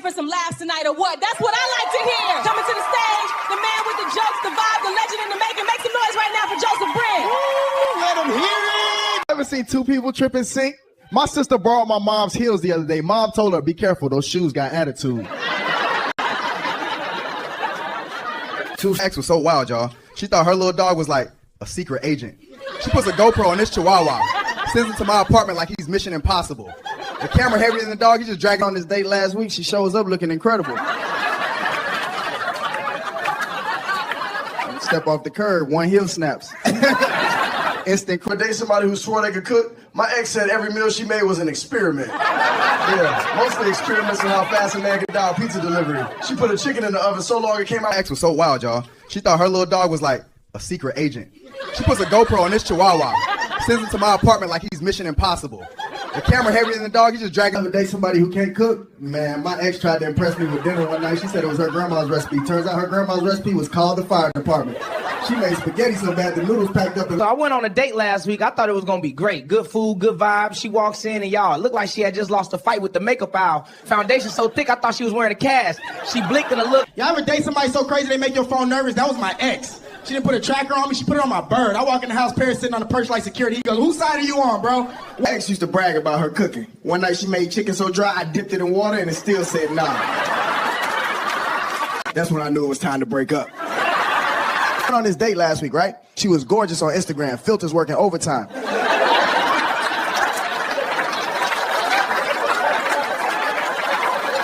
for some laughs tonight or what? That's what I like to hear. Coming to the stage, the man with the jokes, the vibe, the legend in the making. Make some noise right now for Joseph Brend. Let him hear it. Ever seen two people trip in sync? My sister borrowed my mom's heels the other day. Mom told her, be careful, those shoes got attitude. Two ex was so wild, y'all. She thought her little dog was like a secret agent. She puts a GoPro on this chihuahua, sends it to my apartment like he's Mission Impossible. The camera heavier than the dog. He just dragged on this date last week. She shows up looking incredible. Step off the curb, one heel snaps. Instant. For dating somebody who swore they could cook, my ex said every meal she made was an experiment. Yeah, mostly experiments on how fast a man could dial pizza delivery. She put a chicken in the oven so long it came out. My ex was so wild, y'all. She thought her little dog was like a secret agent. She puts a GoPro on this chihuahua, sends it to my apartment like he's Mission Impossible. The camera heavier than the dog. He just dragged. Ever date somebody who can't cook? Man, my ex tried to impress me with dinner one night. She said it was her grandma's recipe. Turns out her grandma's recipe was called the fire department. She made spaghetti so bad the noodles packed up. So I went on a date last week. I thought it was gonna be great. Good food, good vibes. She walks in and y'all, it looked like she had just lost a fight with the makeup owl. Foundation so thick, I thought she was wearing a cast. She blinked and a look. Y'all ever date somebody so crazy they make your phone nervous? That was my ex. She didn't put a tracker on me, she put it on my bird. I walk in the house, Paris sitting on the perch like security. He goes, whose side are you on, bro? My ex used to brag about her cooking. One night she made chicken so dry, I dipped it in water and it still said nah. That's when I knew it was time to break up. I went on this date last week, right? She was gorgeous on Instagram, filters working overtime.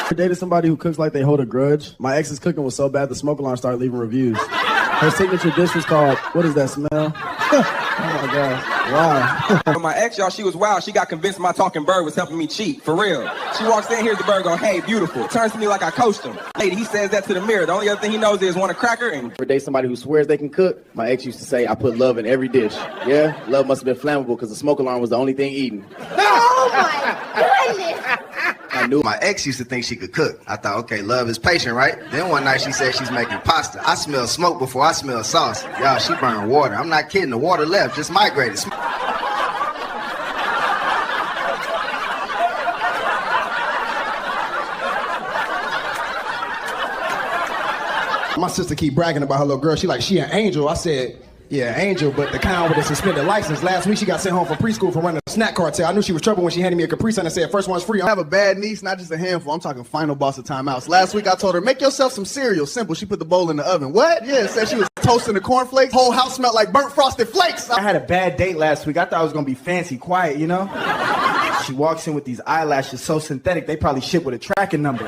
I dated somebody who cooks like they hold a grudge. My ex's cooking was so bad the smoke alarm started leaving reviews. Her signature dish was called, what is that smell? Oh my God, wow. My ex, y'all, she was wild. She got convinced my talking bird was helping me cheat, for real. She walks in, here's the bird going, hey, beautiful. Turns to me like I coached him. Lady, he says that to the mirror. The only other thing he knows is want a cracker and... For date somebody who swears they can cook, my ex used to say, I put love in every dish. Yeah, love must have been flammable because the smoke alarm was the only thing eating. Oh my goodness. I knew my ex used to think she could cook. I thought, okay, love is patient, right? Then one night she said she's making pasta. I smell smoke before I smell sauce. Y'all, she burned water. I'm not kidding. The water left, just migrated. My sister keep bragging about her little girl. She like, she an angel. I said, yeah, angel, but the kind with a suspended license. Last week she got sent home from preschool for running a snack cartel. I knew she was trouble when she handed me a Capri Sun and said, first one's free. I have a bad niece, not just a handful. I'm talking final boss of timeouts. Last week I told her, make yourself some cereal. Simple. She put the bowl in the oven. What? Yeah, said she was toasting the cornflakes. Whole house smelled like burnt frosted flakes. I had a bad date last week. I thought it was gonna be fancy, quiet, you know? She walks in with these eyelashes so synthetic, they probably ship with a tracking number.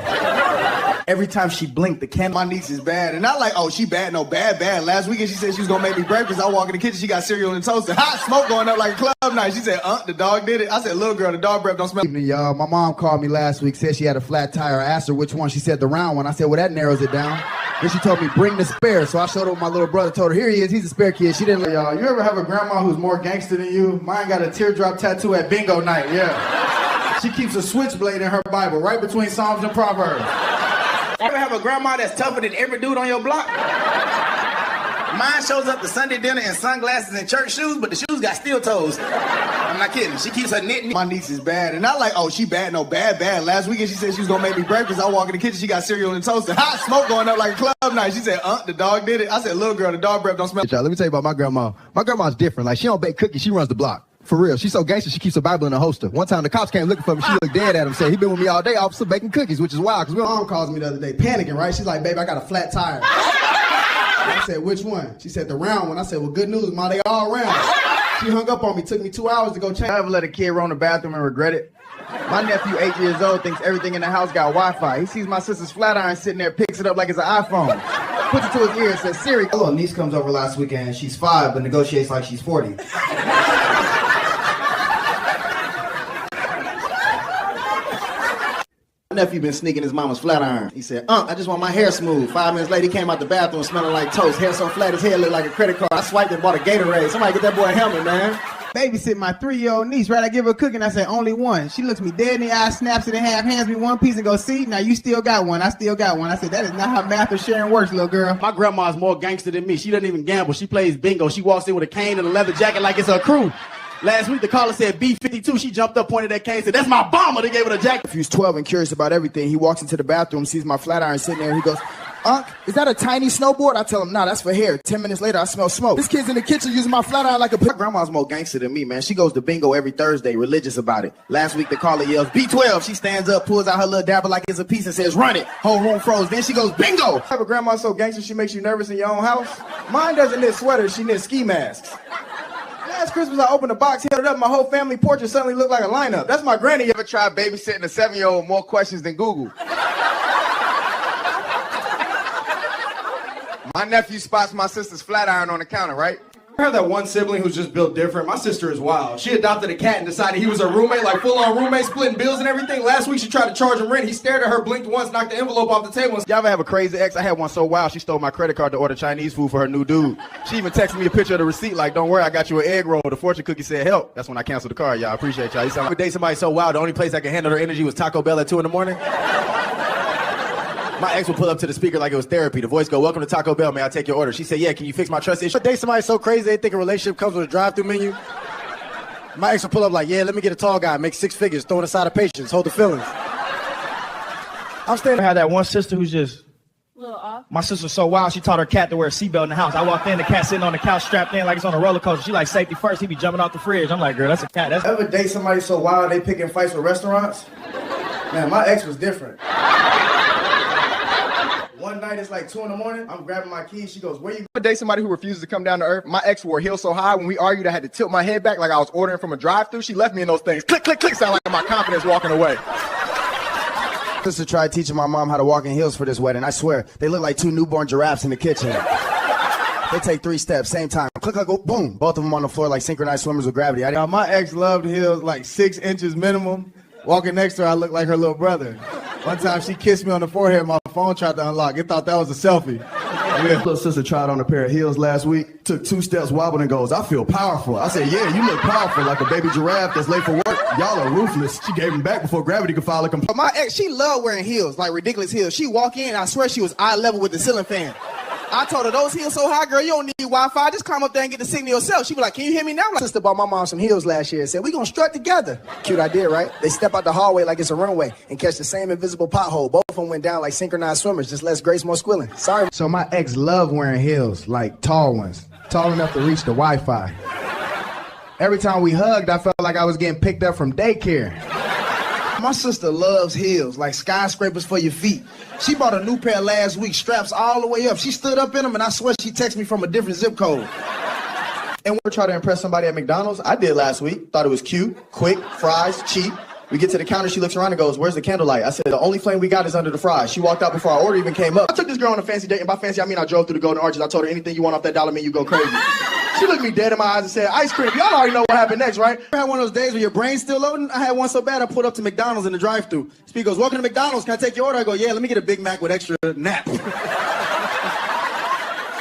Every time she blinked, the candle. My niece is bad. And not like, oh, she bad. No, bad. Last weekend she said she was going to make me breakfast. I walk in the kitchen, she got cereal and toaster. Hot smoke going up like a club night. She said, the dog did it. I said, little girl, the dog breath don't smell. Evening, y'all. My mom called me last week, said she had a flat tire. I asked her which one. She said the round one. I said, well, that narrows it down. Then she told me, bring the spare. So I showed her what my little brother told her. Here he is. He's a spare kid. She didn't let y'all. You ever have a grandma who's more gangster than you? Mine got a teardrop tattoo at bingo night. Yeah. She keeps a switchblade in her Bible right between Psalms and Proverbs. You ever have a grandma that's tougher than every dude on your block? Mine shows up to Sunday dinner in sunglasses and church shoes, but the shoes got steel toes. I'm not kidding. She keeps her knitting. My niece is bad. And not like, oh, she bad. No, bad. Last weekend she said she was going to make me breakfast. I walk in the kitchen, she got cereal and toaster. Hot smoke going up like a club night. She said, the dog did it. I said, little girl, the dog breath don't smell. Let me tell you about my grandma. My grandma's different. Like, she don't bake cookies. She runs the block. For real, she's so gangster, she keeps her Bible in her holster. One time the cops came looking for me, she looked dead at him, said, he been with me all day, officer, baking cookies, which is wild, because my mom calls me the other day, panicking, right? She's like, babe, I got a flat tire. I said, which one? She said, the round one. I said, well, good news, ma, they all round. She hung up on me, took me 2 hours to go change. I ever let a kid run the bathroom and regret it? My nephew, 8 years old, thinks everything in the house got Wi-Fi. He sees my sister's flat iron sitting there, picks it up like it's an iPhone. Puts it to his ear and says, Siri. A little niece comes over last weekend, she's 5, but negotiates like she's 40. My nephew been sneaking his mama's flat iron. He said, I just want my hair smooth. 5 minutes later, he came out the bathroom smelling like toast. Hair so flat, his hair looked like a credit card. I swiped and bought a Gatorade. Somebody get that boy a helmet, man. Babysit my 3-year-old niece, right? I give her a cookie and I say, only one. She looks me dead in the eye, snaps it in half, hands me one piece and goes, see, now you still got one. I still got one. I said, that is not how math or sharing works, little girl. My grandma's more gangster than me. She doesn't even gamble. She plays bingo. She walks in with a cane and a leather jacket like it's her crew. Last week, the caller said B-52. She jumped up, pointed at Kane, said, that's my bomber. They gave it a jacket. If he was 12 and curious about everything, he walks into the bathroom, sees my flat iron sitting there, and he goes, Unc, is that a tiny snowboard? I tell him, nah, that's for hair. 10 minutes later, I smell smoke. This kid's in the kitchen using my flat iron like a... My grandma's more gangster than me, man. She goes to bingo every Thursday, religious about it. Last week, the caller yells, B12. She stands up, pulls out her little dabber like it's a piece and says, run it. Whole room froze. Then she goes, bingo. Have a grandma so gangster she makes you nervous in your own house? Mine doesn't knit sweaters, she knits ski masks. Last Christmas, I opened a box, held it up, my whole family portrait suddenly looked like a lineup. That's my granny. You ever tried babysitting a 7-year-old with more questions than Google? My nephew spots my sister's flat iron on the counter, right? I have that one sibling who's just built different. My sister is wild. She adopted a cat and decided he was her roommate, like full-on roommate, splitting bills and everything. Last week, she tried to charge him rent. He stared at her, blinked once, knocked the envelope off the table. Y'all ever have a crazy ex? I had one so wild, she stole my credit card to order Chinese food for her new dude. She even texted me a picture of the receipt like, don't worry, I got you an egg roll. The fortune cookie said help. That's when I canceled the card, y'all. I appreciate y'all. You sound like I date somebody so wild, the only place I could handle her energy was Taco Bell at 2 in the morning. My ex would pull up to the speaker like it was therapy. The voice go, welcome to Taco Bell, may I take your order? She said, yeah, can you fix my trust issue? Date somebody so crazy they think a relationship comes with a drive-through menu. My ex would pull up like, yeah, let me get a tall guy, make 6 figures, throwing aside of patience, hold the feelings. I'm standing. I had that one sister who's just... A little off. My sister's so wild, she taught her cat to wear a seatbelt in the house. I walked in, the cat sitting on the couch strapped in like it's on a roller coaster. She like safety first, he be jumping off the fridge. I'm like, girl, that's a cat. That's... Ever date somebody so wild they picking fights with restaurants? Man, my ex was different. One night it's like 2 in the morning, I'm grabbing my keys, she goes, where you Ever date somebody who refuses to come down to earth? My ex wore heels so high when we argued I had to tilt my head back like I was ordering from a drive-thru. She left me in those things. Click, click, click, sound like my confidence walking away. Sister tried teaching my mom how to walk in heels for this wedding. I swear, they look like 2 newborn giraffes in the kitchen. They take 3 steps, same time. Click, click, go, boom. Both of them on the floor like synchronized swimmers with gravity. My ex loved heels like 6 inches minimum. Walking next to her, I looked like her little brother. One time she kissed me on the forehead, my phone tried to unlock. It thought that was a selfie. Yeah. Little sister tried on a pair of heels last week, took 2 steps, wobbled and goes, I feel powerful. I said, yeah, you look powerful like a baby giraffe that's late for work. Y'all are ruthless. She gave him back before gravity could file a complaint. My ex, she loved wearing heels, like ridiculous heels. She walk in, I swear she was eye level with the ceiling fan. I told her, those heels so high, girl, you don't need Wi-Fi. Just climb up there and get the signal yourself. She be like, can you hear me now? My sister bought my mom some heels last year and said, we gonna strut together. Cute idea, right? They step out the hallway like it's a runway and catch the same invisible pothole. Both of them went down like synchronized swimmers, just less grace, more squilling. Sorry. So my ex loved wearing heels, like tall ones, tall enough to reach the Wi-Fi. Every time we hugged, I felt like I was getting picked up from daycare. My sister loves heels, like skyscrapers for your feet. She bought a new pair last week, straps all the way up. She stood up in them, and I swear she texted me from a different zip code. And we're trying to impress somebody at McDonald's. I did last week. Thought it was cute, quick, fries, cheap. We get to the counter, she looks around and goes, where's the candlelight? I said, the only flame we got is under the fries. She walked out before our order even came up. I took this girl on a fancy date, and by fancy, I mean I drove through the Golden Arches. I told her, anything you want off that dollar menu, go crazy. She looked me dead in my eyes and said, ice cream. Y'all already know what happened next, right? I had one of those days where your brain's still loading. I had one so bad, I pulled up to McDonald's in the drive-thru. Speaker goes, welcome to McDonald's. Can I take your order? I go, yeah, let me get a Big Mac with extra nap.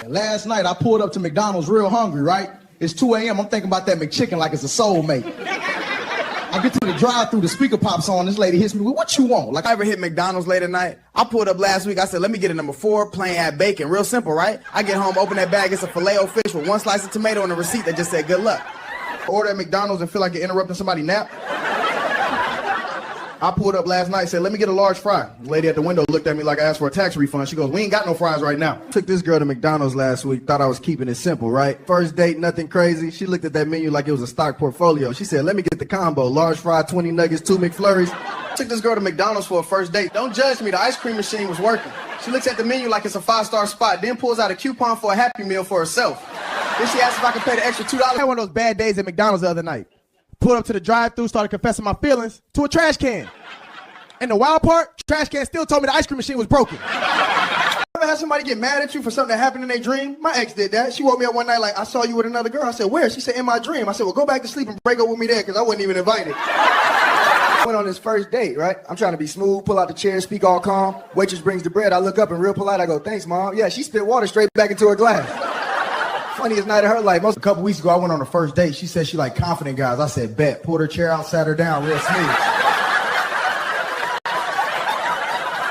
Last night, I pulled up to McDonald's real hungry, right? It's 2 a.m. I'm thinking about that McChicken like it's a soulmate. I get to the drive-thru, the speaker pops on, this lady hits me with, what you want? Like I ever hit McDonald's late at night? I pulled up last week, I said, let me get a number 4, plain add bacon. Real simple, right? I get home, open that bag, it's a Filet-O-Fish with 1 slice of tomato and a receipt that just said, good luck. Order at McDonald's and feel like you're interrupting somebody's nap? I pulled up last night, said, let me get a large fry. The lady at the window looked at me like I asked for a tax refund. She goes, we ain't got no fries right now. Took this girl to McDonald's last week, thought I was keeping it simple, right? First date, nothing crazy. She looked at that menu like it was a stock portfolio. She said, let me get the combo, large fry, 20 nuggets, 2 McFlurries. Took this girl to McDonald's for a first date. Don't judge me, the ice cream machine was working. She looks at the menu like it's a 5-star spot, then pulls out a coupon for a Happy Meal for herself. Then she asked if I could pay the extra $2. I had one of those bad days at McDonald's the other night. Pulled up to the drive-thru, started confessing my feelings to a trash can. And the wild part, trash can still told me the ice cream machine was broken. Ever had somebody get mad at you for something that happened in their dream? My ex did that. She woke me up one night like, I saw you with another girl. I said, where? She said, in my dream. I said, well, go back to sleep and break up with me there because I wasn't even invited. Went on this first date, right? I'm trying to be smooth, pull out the chair, speak all calm. Waitress brings the bread. I look up and real polite. I go, thanks, Mom. Yeah, she spit water straight back into her glass. Funniest night of her life. A couple weeks ago, I went on a first date. She said she like confident guys. I said, bet. Pulled her chair out, sat her down real smooth.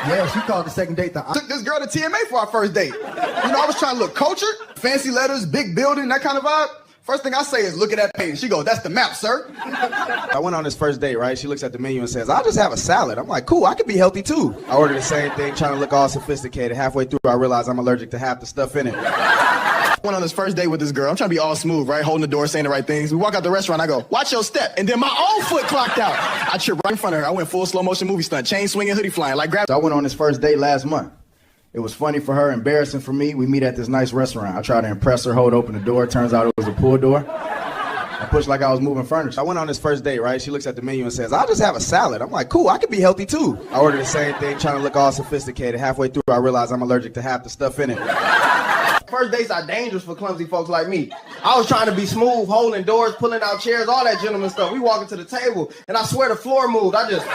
Yeah, she called the second date I took this girl to TMA for our first date. You know, I was trying to look cultured, fancy letters, big building, that kind of vibe. First thing I say is, look at that page. She goes, that's the map, sir. I went on this first date, right? She looks at the menu and says, I'll just have a salad. I'm like, cool, I could be healthy too. I ordered the same thing, trying to look all sophisticated. Halfway through, I realized I'm allergic to half the stuff in it. I went on this first date with this girl. I'm trying to be all smooth, right? Holding the door, saying the right things. We walk out the restaurant. I go, watch your step. And then my own foot clocked out. I tripped right in front of her. I went full slow motion movie stunt, chain swinging, hoodie flying, like grab. So I went on this first date last month. It was funny for her, embarrassing for me. We meet at this nice restaurant. I tried to impress her, hold open the door. Turns out it was a pull door. I pushed like I was moving furniture. I went on this first date, right? She looks at the menu and says, I'll just have a salad. I'm like, cool, I could be healthy too. I ordered the same thing, trying to look all sophisticated. Halfway through, I realized I'm allergic to half the stuff in it. First dates are dangerous for clumsy folks like me. I was trying to be smooth, holding doors, pulling out chairs, all that gentleman stuff. We walking to the table, and I swear the floor moved. I just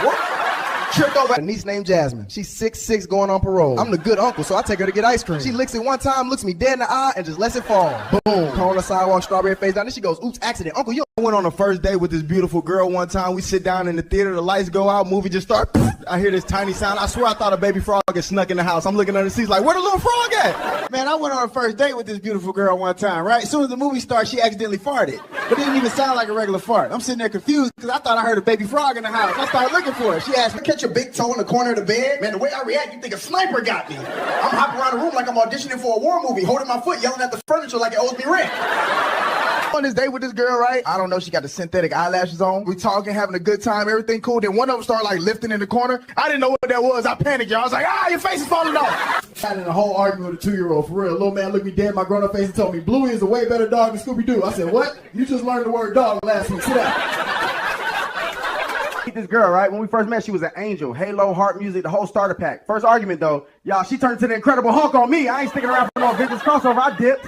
tripped over. A niece named Jasmine. She's 6'6", going on parole. I'm the good uncle, so I take her to get ice cream. She licks it one time, looks me dead in the eye, and just lets it fall. Boom. Car on the sidewalk, strawberry face down. Then she goes, oops, accident. Uncle, you. I went on a first date with this beautiful girl one time. We sit down in the theater, the lights go out, movie just start. I hear this tiny sound. I swear I thought a baby frog had snuck in the house. I'm looking under the seats like, where the little frog at? Man, I went on a first date with this beautiful girl one time, right? As soon as the movie started, she accidentally farted. But it didn't even sound like a regular fart. I'm sitting there confused because I thought I heard a baby frog in the house. I started looking for her. She asked me, catch your big toe in the corner of the bed? Man, the way I react, you think a sniper got me. I'm hopping around the room like I'm auditioning for a war movie, holding my foot, yelling at the furniture like it owes me rent. On this date with this girl, right? I don't know, she got the synthetic eyelashes on. We talking, having a good time, everything cool. Then one of them started like lifting in the corner. I didn't know what that was. I panicked, y'all. I was like, your face is falling off. I had in a whole argument with a 2-year-old, for real. Little man looked me dead in my grown-up face and told me, Bluey is a way better dog than Scooby-Doo. I said, what? You just learned the word dog last week. Sit down. This girl, right? When we first met, she was an angel. Halo, heart music, the whole starter pack. First argument, though, y'all, she turned to the Incredible Hulk on me. I ain't sticking around for no Avengers crossover. I dipped.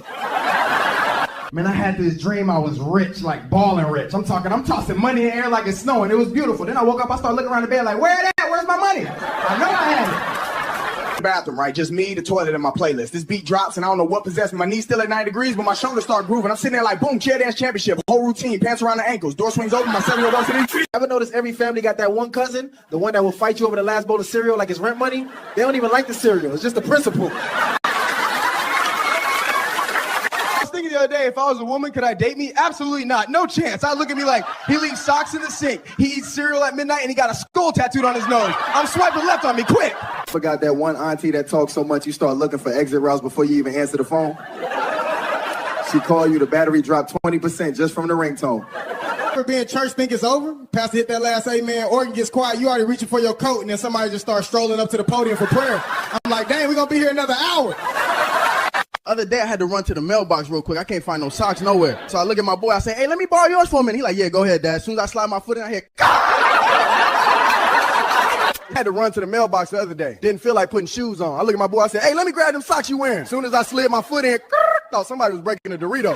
Man, I had this dream I was rich, like balling rich. I'm tossing money in the air like it's snowing. It was beautiful. Then I woke up, I started looking around the bed like, where it at? Where's my money? I know I had it. Bathroom, right? Just me, the toilet, and my playlist. This beat drops, and I don't know what possessed me. My knee's still at 90 degrees, but my shoulders start grooving. I'm sitting there like, boom, chair dance championship. Whole routine, pants around the ankles. Door swings open, my 7-year-old walks in. Ever notice every family got that one cousin, the one that will fight you over the last bowl of cereal like it's rent money? They don't even like the cereal. It's just the principle. The other day, if I was a woman, could I date me? Absolutely not. No chance. I look at me like, he leaves socks in the sink, he eats cereal at midnight, and he got a skull tattooed on his nose. I'm swiping left on me, quick. Forgot that one auntie that talks so much you start looking for exit routes before you even answer the phone. She called you, the battery dropped 20% just from the ringtone. For being church think it's over, pastor hit that last amen, organ gets quiet, you already reaching for your coat, and then somebody just starts strolling up to the podium for prayer. I'm like, dang, we're gonna be here another hour. Other day, I had to run to the mailbox real quick. I can't find no socks nowhere. So I look at my boy. I say, hey, let me borrow yours for a minute. He like, yeah, go ahead, Dad. As soon as I slide my foot in, I hear, I had to run to the mailbox the other day. Didn't feel like putting shoes on. I look at my boy. I said, hey, let me grab them socks you wearing. As soon as I slid my foot in, thought somebody was breaking a Dorito.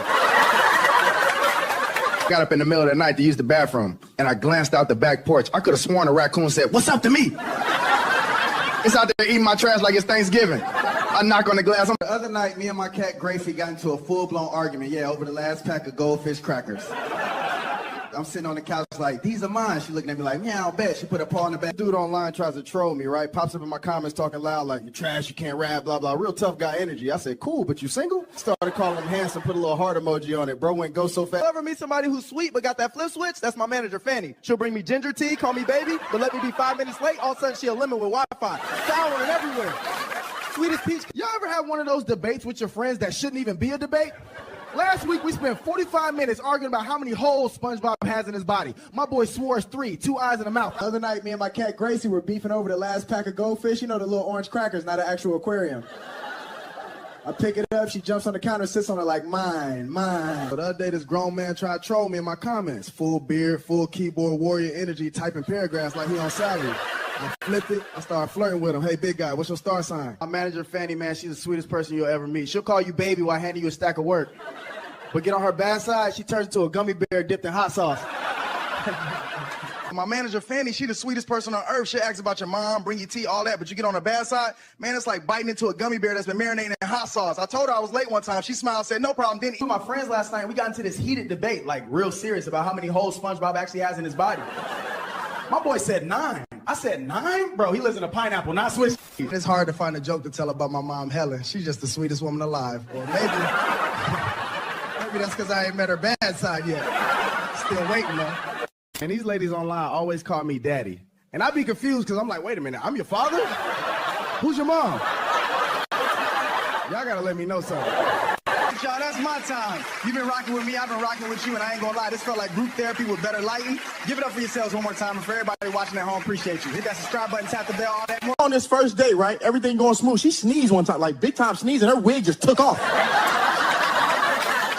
Got up in the middle of the night to use the bathroom, and I glanced out the back porch. I could have sworn a raccoon said, what's up to me? It's out there eating my trash like it's Thanksgiving. I knock on the glass. The other night, me and my cat Gracie got into a full-blown argument, over the last pack of goldfish crackers. I'm sitting on the couch like, these are mine. She looking at me like, yeah, I'll bet. She put her paw in the back. Dude online tries to troll me, right? Pops up in my comments talking loud like, you're trash, you can't rap, blah, blah. Real tough guy energy. I said, cool, but you single? Started calling him handsome, put a little heart emoji on it. Bro went go so fast. Ever meet somebody who's sweet but got that flip switch? That's my manager, Fanny. She'll bring me ginger tea, call me baby, but let me be 5 minutes late. All of a sudden, she'll limit with Wi-Fi. Souring everywhere. Sweetest peach. Y'all ever have one of those debates with your friends that shouldn't even be a debate? Last week, we spent 45 minutes arguing about how many holes SpongeBob has in his body. My boy swore it's 3, 2 eyes in the mouth. The other night, me and my cat Gracie were beefing over the last pack of goldfish. You know, the little orange crackers, not an actual aquarium. I pick it up, she jumps on the counter, sits on it like, mine. So the other day, this grown man tried to troll me in my comments. Full beard, full keyboard warrior energy, typing paragraphs like he on salary. I flipped it, I started flirting with him. Hey, big guy, what's your star sign? My manager, Fanny, man, she's the sweetest person you'll ever meet. She'll call you baby while handing you a stack of work. But get on her bad side, she turns into a gummy bear dipped in hot sauce. My manager, Fanny, she the sweetest person on earth. She asks about your mom, bring you tea, all that, but you get on her bad side, man, it's like biting into a gummy bear that's been marinating in hot sauce. I told her I was late one time. She smiled, said, no problem. Then with my friends last night, we got into this heated debate, like real serious, about how many holes SpongeBob actually has in his body. My boy said 9. I said 9? Bro, he lives in a pineapple, not Swiss. It's hard to find a joke to tell about my mom, Helen. She's just the sweetest woman alive. Or maybe Maybe that's because I ain't met her bad side yet. Still waiting though. And these ladies online always call me daddy. And I be confused because I'm like, wait a minute, I'm your father? Who's your mom? Y'all gotta let me know something. Y'all, that's my time. You've been rocking with me, I've been rocking with you, and I ain't gonna lie, this felt like group therapy with better lighting. Give it up for yourselves one more time, and for everybody watching at home, appreciate you. Hit that subscribe button, tap the bell, all that more. On this first date, right, everything going smooth. She sneezed one time, like big time sneeze, and her wig just took off.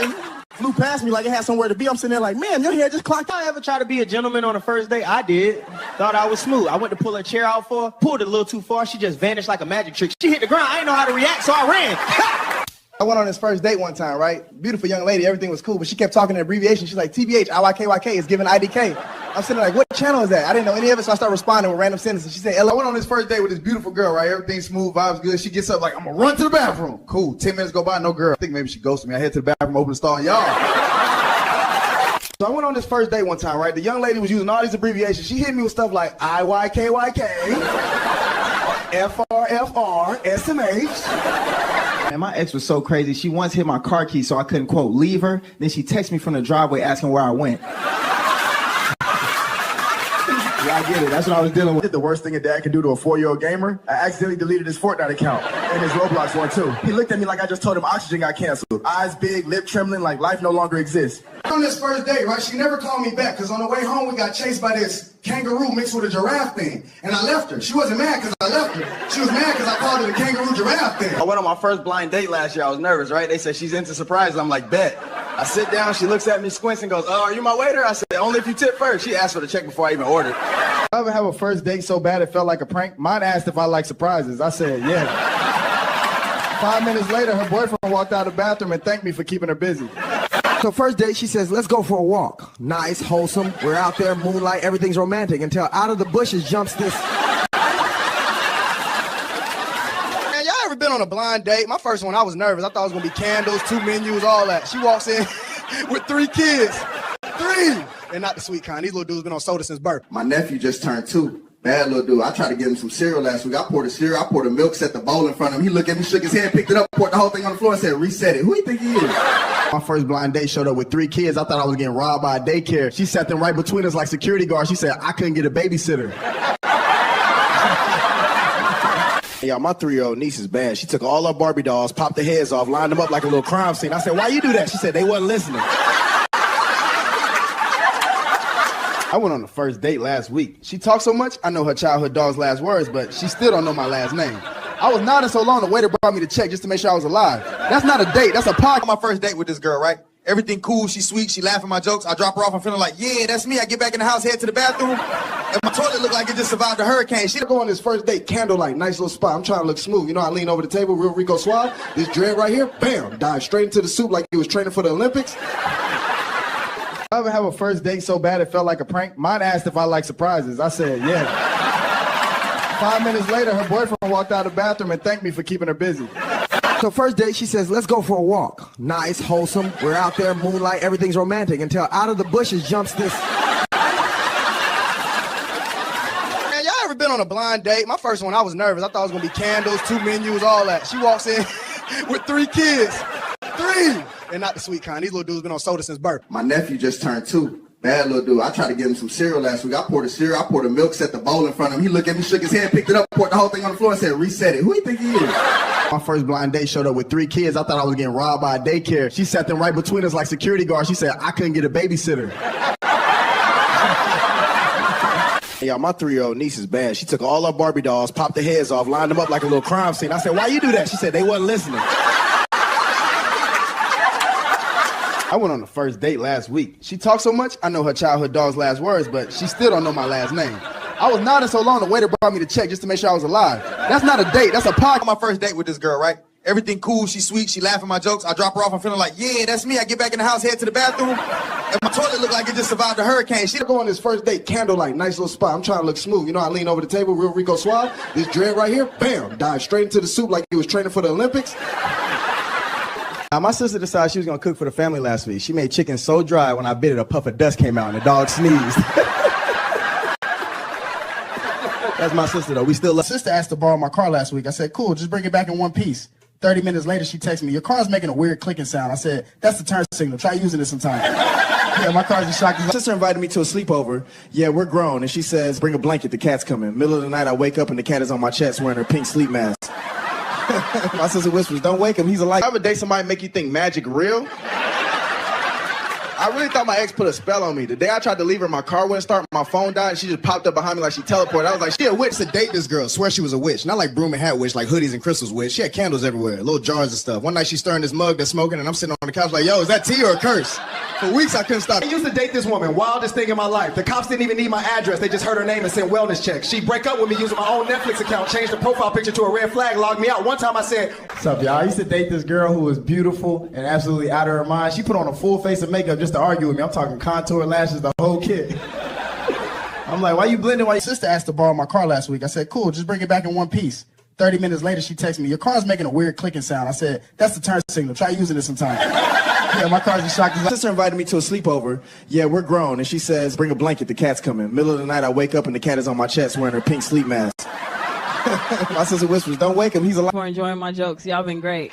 And flew past me like it had somewhere to be. I'm sitting there like, man, your hair just clocked out. I ever try to be a gentleman on a first date? I did. Thought I was smooth. I went to pull her chair out for her, pulled it a little too far. She just vanished like a magic trick. She hit the ground. I didn't know how to react, so I ran. I went on this first date one time, right? Beautiful young lady, everything was cool, but she kept talking in abbreviation. She's like, TBH, IYKYK is giving IDK. I'm sitting there like, what channel is that? I didn't know any of it, so I started responding with random sentences. She said, I went on this first date with this beautiful girl, right? Everything's smooth, vibes good. She gets up like, I'm gonna run to the bathroom. Cool, 10 minutes go by, no girl. I think maybe she ghosted me. I head to the bathroom, open the stall, y'all. So I went on this first date one time, right? The young lady was using all these abbreviations. She hit me with stuff like IYKYK, FRFR, SMH. And my ex was so crazy. She once hit my car key so I couldn't, quote, leave her. Then she texted me from the driveway asking where I went. Yeah, I get it. That's what I was dealing with. The worst thing a dad can do to a 4-year-old gamer, I accidentally deleted his Fortnite account and his Roblox one too. He looked at me like I just told him oxygen got canceled. Eyes big, lip trembling like life no longer exists. On this first date, right, she never called me back because on the way home we got chased by this kangaroo mixed with a giraffe thing. And I left her. She wasn't mad because I left her. She was mad because I called her the kangaroo giraffe thing. I went on my first blind date last year. I was nervous, right? They said she's into surprises. I'm like, bet. I sit down, she looks at me, squints, and goes, oh, are you my waiter? I said, only if you tip first. She asked for the check before I even ordered. I ever have a first date so bad it felt like a prank? Mine asked if I like surprises. I said, yeah. 5 minutes later, her boyfriend walked out of the bathroom and thanked me for keeping her busy. So first date, she says, let's go for a walk. Nice, wholesome, we're out there, moonlight, everything's romantic, until out of the bushes jumps this. Man, y'all ever been on a blind date? My first one, I was nervous. I thought it was gonna be candles, 2 menus, all that. She walks in with 3 kids. 3! And not the sweet kind. These little dudes been on soda since birth. My nephew just turned 2. Bad little dude. I tried to give him some cereal last week. I poured the cereal, I poured the milk, set the bowl in front of him. He looked at me, shook his head, picked it up, poured the whole thing on the floor and said, reset it. Who you think he is? My first blind date showed up with 3 kids. I thought I was getting robbed by a daycare. She sat them right between us like security guards. She said, I couldn't get a babysitter. Y'all, my 3-year-old niece is bad. She took all our Barbie dolls, popped the heads off, lined them up like a little crime scene. I said, why you do that? She said, they wasn't listening. I went on the first date last week. She talked so much, I know her childhood dog's last words, but she still don't know my last name. I was nodding so long, the waiter brought me the check just to make sure I was alive. That's not a date, that's a podcast. My first date with this girl, right? Everything cool, she's sweet, she laughing at my jokes. I drop her off, I'm feeling like, yeah, that's me. I get back in the house, head to the bathroom, and my toilet looked like it just survived a hurricane. She go on this first date, candlelight, nice little spot. I'm trying to look smooth. You know, I lean over the table, real Rico Suave. This dread right here, bam, dive straight into the soup like he was training for the Olympics. I ever have a first date so bad it felt like a prank? Mine asked if I like surprises. I said, yeah. 5 minutes later, her boyfriend walked out of the bathroom and thanked me for keeping her busy. So first date, she says, let's go for a walk. Nice, wholesome, we're out there, moonlight, everything's romantic, until out of the bushes jumps this. Man, y'all ever been on a blind date? My first one, I was nervous. I thought it was gonna be candles, 2 menus, all that. She walks in with 3 kids. 3! And not the sweet kind. These little dudes been on soda since birth. My nephew just turned 2. Bad little dude. I tried to give him some cereal last week. I poured the cereal, I poured the milk, set the bowl in front of him. He looked at me, shook his head, picked it up, poured the whole thing on the floor and said, reset it. Who you think he is? My first blind date showed up with 3 kids. I thought I was getting robbed by a daycare. She sat them right between us like security guards. She said, I couldn't get a babysitter. Y'all, my 3-year-old niece is bad. She took all our Barbie dolls, popped the heads off, lined them up like a little crime scene. I said, why you do that? She said, they wasn't listening. I went on the first date last week. She talked so much, I know her childhood dog's last words, but she still don't know my last name. I was nodding so long, the waiter brought me the check just to make sure I was alive. That's not a date, that's a podcast. My first date with this girl, right? Everything cool, she's sweet, she laughing at my jokes. I drop her off, I'm feeling like, yeah, that's me. I get back in the house, head to the bathroom, and my toilet looked like it just survived a hurricane. She go on this first date, candlelight, nice little spot. I'm trying to look smooth. You know, I lean over the table, real Rico Suave. This dread right here, bam, dive straight into the soup like he was training for the Olympics. Now, my sister decided she was gonna cook for the family last week. She made chicken so dry when I bit it, a puff of dust came out and the dog sneezed. That's my sister though. We still love. Sister asked to borrow my car last week. I said, cool, just bring it back in one piece. 30 minutes later, she texted me, your car's making a weird clicking sound. I said, that's the turn signal. Try using it sometime. Yeah, my car's in shock. My sister invited me to a sleepover. Yeah, we're grown. And she says, bring a blanket, the cat's coming. Middle of the night, I wake up and the cat is on my chest wearing her pink sleep mask. My sister whispers, don't wake him, he's alive. Ever date somebody make you think magic real? I really thought my ex put a spell on me. The day I tried to leave her, my car wouldn't start, my phone died, and she just popped up behind me like she teleported. I was like, she a witch to date this girl. Swear she was a witch. Not like broom and hat witch, like hoodies and crystals witch. She had candles everywhere, little jars and stuff. One night she's stirring this mug that's smoking, and I'm sitting on the couch like, yo, is that tea or a curse? For weeks I couldn't stop. I used to date this woman, wildest thing in my life. The cops didn't even need my address. They just heard her name and sent wellness checks. She'd break up with me using my own Netflix account, change the profile picture to a red flag, log me out. One time I said, what's up, y'all? I used to date this girl who was beautiful and absolutely out of her mind. She put on a full face of makeup just to argue with me. I'm talking contour, lashes, the whole kit. I'm like, why you blending? Why your sister asked to borrow my car last week? I said, cool, just bring it back in one piece. 30 minutes later, she texted me, your car's making a weird clicking sound. I said, that's the turn signal. Try using it sometime. Yeah, my car's in shock. My sister invited me to a sleepover. Yeah, we're grown. And she says, bring a blanket, the cat's coming. Middle of the night, I wake up and the cat is on my chest wearing her pink sleep mask. My sister whispers, don't wake him, he's alive. For enjoying my jokes. Y'all been great.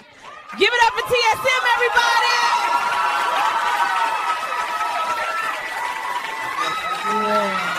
Give it up for TSM, everybody! Yeah.